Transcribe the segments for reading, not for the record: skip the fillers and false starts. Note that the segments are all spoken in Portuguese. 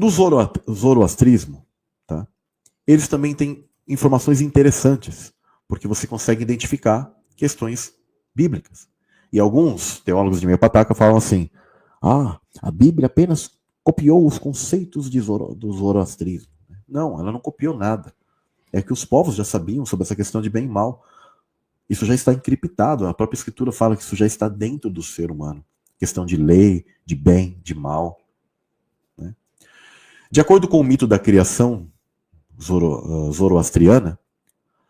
No zoroastrismo, tá? Eles também têm informações interessantes, porque você consegue identificar questões bíblicas. E alguns teólogos de meia pataca falam assim: a Bíblia apenas copiou os conceitos do zoroastrismo. Não, ela não copiou nada. É que os povos já sabiam sobre essa questão de bem e mal. Isso já está encriptado. A própria Escritura fala que isso já está dentro do ser humano. Questão de lei, de bem, de mal. Né? De acordo com o mito da criação zoroastriana,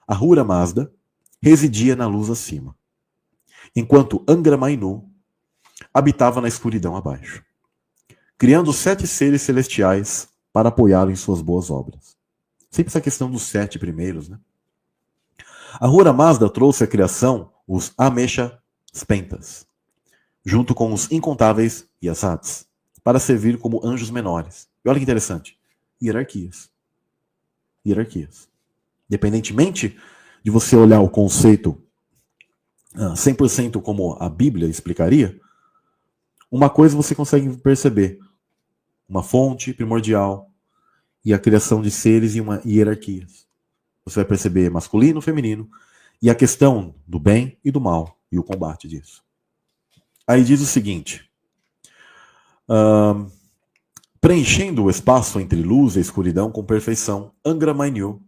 Ahura Mazda residia na luz acima, enquanto Angra Mainyu habitava na escuridão abaixo, criando 7 seres celestiais para apoiá-lo em suas boas obras. Sempre essa questão dos 7 primeiros, né? Ahura Mazda trouxe à criação os Amesha Spentas, junto com os incontáveis Yasats, para servir como anjos menores. E olha que interessante, hierarquias. Independentemente de você olhar o conceito 100% como a Bíblia explicaria, uma coisa você consegue perceber: uma fonte primordial e a criação de seres e hierarquias. Você vai perceber masculino, feminino, e a questão do bem e do mal, e o combate disso. Aí diz o seguinte: preenchendo o espaço entre luz e escuridão com perfeição, Angra Mainyu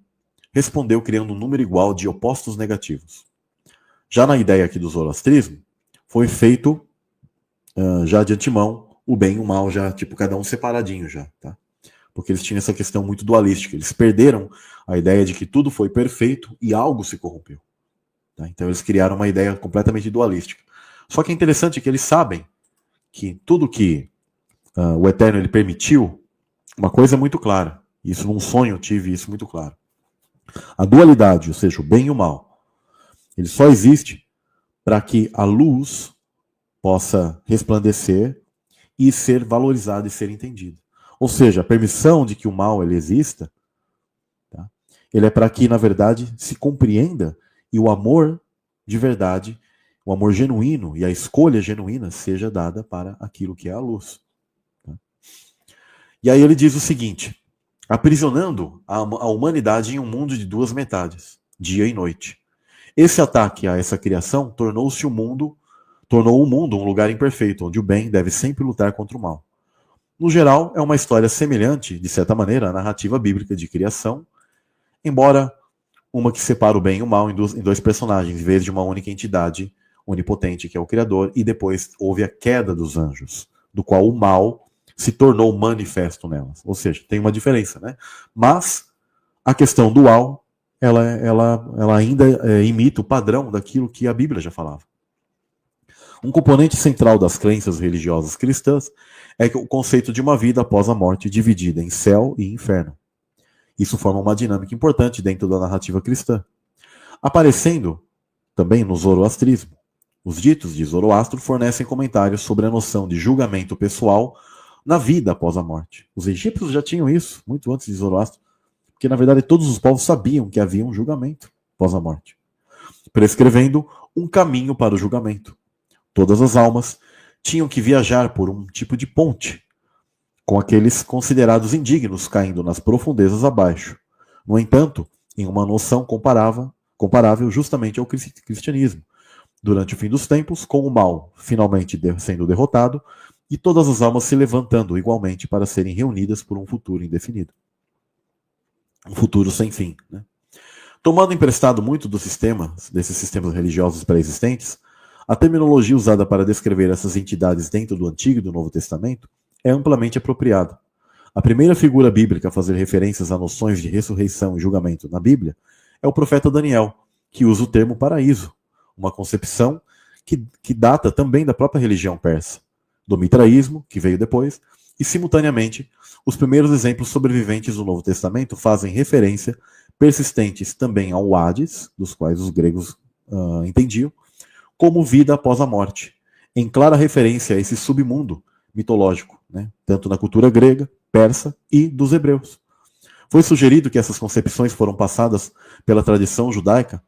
respondeu criando um número igual de opostos negativos. Já na ideia aqui do zoroastrismo, foi feito já de antemão o bem e o mal, já tipo cada um separadinho já, tá? Porque eles tinham essa questão muito dualística. Eles perderam a ideia de que tudo foi perfeito e algo se corrompeu. Tá? Então eles criaram uma ideia completamente dualística. Só que é interessante que eles sabem que tudo que o Eterno ele permitiu, uma coisa é muito clara. Isso num sonho eu tive isso muito claro. A dualidade, ou seja, o bem e o mal, ele só existe para que a luz possa resplandecer e ser valorizada e ser entendida. Ou seja, a permissão de que o mal ele exista, tá? Ele é para que, na verdade, se compreenda e o amor de verdade, o amor genuíno e a escolha genuína seja dada para aquilo que é a luz. Tá? E aí ele diz o seguinte: aprisionando a humanidade em um mundo de 2 metades, dia e noite. Esse ataque a essa criação tornou o mundo um lugar imperfeito, onde o bem deve sempre lutar contra o mal. No geral, é uma história semelhante, de certa maneira, à narrativa bíblica de criação, embora uma que separa o bem e o mal em 2 personagens, em vez de uma única entidade onipotente, que é o Criador, e depois houve a queda dos anjos, do qual o mal se tornou manifesto nelas. Ou seja, tem uma diferença, né? Mas a questão dual, ela ainda imita o padrão daquilo que a Bíblia já falava. Um componente central das crenças religiosas cristãs é o conceito de uma vida após a morte dividida em céu e inferno. Isso forma uma dinâmica importante dentro da narrativa cristã. Aparecendo também no zoroastrismo. Os ditos de Zoroastro fornecem comentários sobre a noção de julgamento pessoal na vida após a morte. Os egípcios já tinham isso, muito antes de Zoroastro, porque na verdade todos os povos sabiam que havia um julgamento após a morte, prescrevendo um caminho para o julgamento. Todas as almas tinham que viajar por um tipo de ponte, com aqueles considerados indignos caindo nas profundezas abaixo. No entanto, em uma noção comparável justamente ao cristianismo, durante o fim dos tempos, com o mal finalmente sendo derrotado e todas as almas se levantando igualmente para serem reunidas por um futuro indefinido. Um futuro sem fim. Né? Tomando emprestado muito desses sistemas religiosos pré-existentes, a terminologia usada para descrever essas entidades dentro do Antigo e do Novo Testamento é amplamente apropriada. A primeira figura bíblica a fazer referências a noções de ressurreição e julgamento na Bíblia é o profeta Daniel, que usa o termo paraíso, uma concepção que data também da própria religião persa, do mitraísmo, que veio depois, e simultaneamente, os primeiros exemplos sobreviventes do Novo Testamento fazem referência persistentes também ao Hades, dos quais os gregos entendiam, como vida após a morte, em clara referência a esse submundo mitológico, né? Tanto na cultura grega, persa e dos hebreus. Foi sugerido que essas concepções foram passadas pela tradição judaica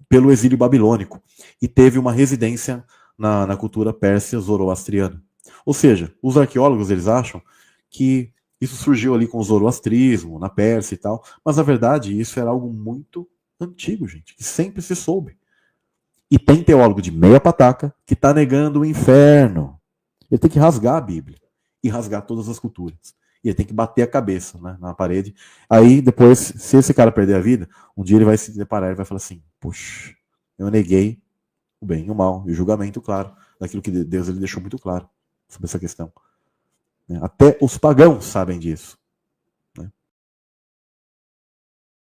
pelo exílio babilônico e teve uma residência na cultura pérsia zoroastriana. Ou seja, os arqueólogos eles acham que isso surgiu ali com o zoroastrismo, na Pérsia e tal, mas na verdade isso era algo muito antigo, gente, que sempre se soube. E tem teólogo de meia pataca que está negando o inferno. Ele tem que rasgar a Bíblia e rasgar todas as culturas. E ele tem que bater a cabeça, né, na parede. Aí depois, se esse cara perder a vida, um dia ele vai se deparar e vai falar assim: puxa, eu neguei o bem e o mal, e o julgamento, claro, daquilo que Deus ele deixou muito claro sobre essa questão. Até os pagãos sabem disso.